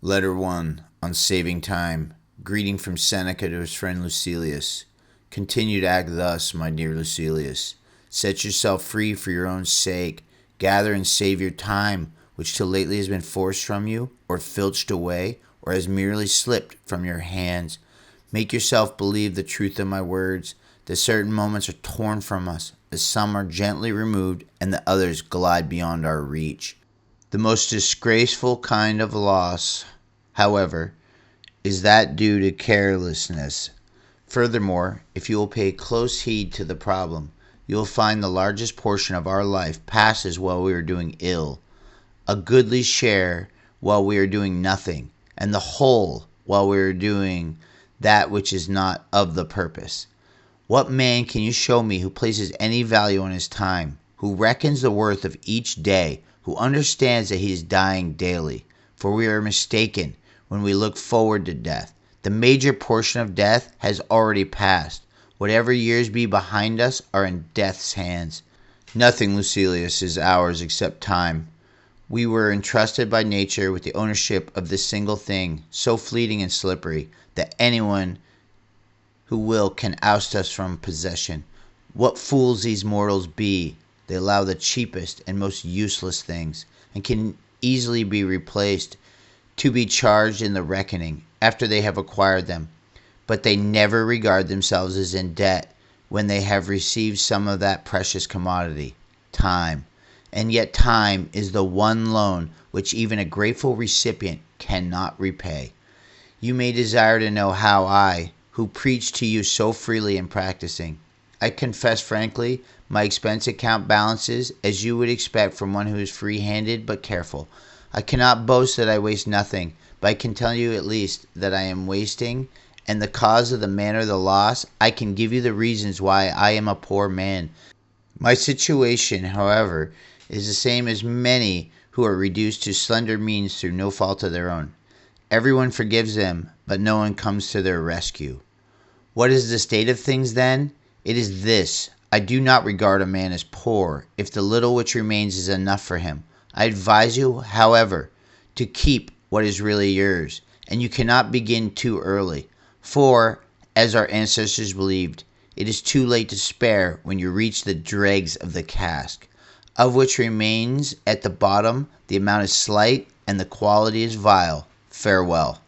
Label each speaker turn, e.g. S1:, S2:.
S1: Letter 1 on saving time. Greeting from Seneca to his friend Lucilius. Continue to act thus, my dear Lucilius. Set yourself free for your own sake. Gather and save your time, which till lately has been forced from you, or filched away, or has merely slipped from your hands. Make yourself believe the truth of my words, that certain moments are torn from us, as some are gently removed, and the others glide beyond our reach. The most disgraceful kind of loss, however, is that due to carelessness. Furthermore, if you will pay close heed to the problem, you will find the largest portion of our life passes while we are doing ill, a goodly share while we are doing nothing, and the whole while we are doing that which is not of the purpose. What man can you show me who places any value on his time, who reckons the worth of each day, who understands that he is dying daily? For we are mistaken when we look forward to death. The major portion of death has already passed. Whatever years be behind us are in death's hands. Nothing, Lucilius, is ours except time. We were entrusted by nature with the ownership of this single thing, so fleeting and slippery, that anyone who will can oust us from possession. What fools these mortals be! They allow the cheapest and most useless things, and can easily be replaced, to be charged in the reckoning after they have acquired them. But they never regard themselves as in debt when they have received some of that precious commodity, time. And yet time is the one loan which even a grateful recipient cannot repay. You may desire to know how I, who preach to you so freely in practicing. I confess frankly, my expense account balances as you would expect from one who is free-handed but careful. I cannot boast that I waste nothing, but I can tell you at least that I am wasting, and the cause of the manner of the loss. I can give you the reasons why I am a poor man. My situation, however, is the same as many who are reduced to slender means through no fault of their own. Everyone forgives them, but no one comes to their rescue. What is the state of things, then? It is this. I do not regard a man as poor if the little which remains is enough for him. I advise you, however, to keep what is really yours, and you cannot begin too early, for, as our ancestors believed, it is too late to spare when you reach the dregs of the cask, of which remains at the bottom the amount is slight and the quality is vile. Farewell.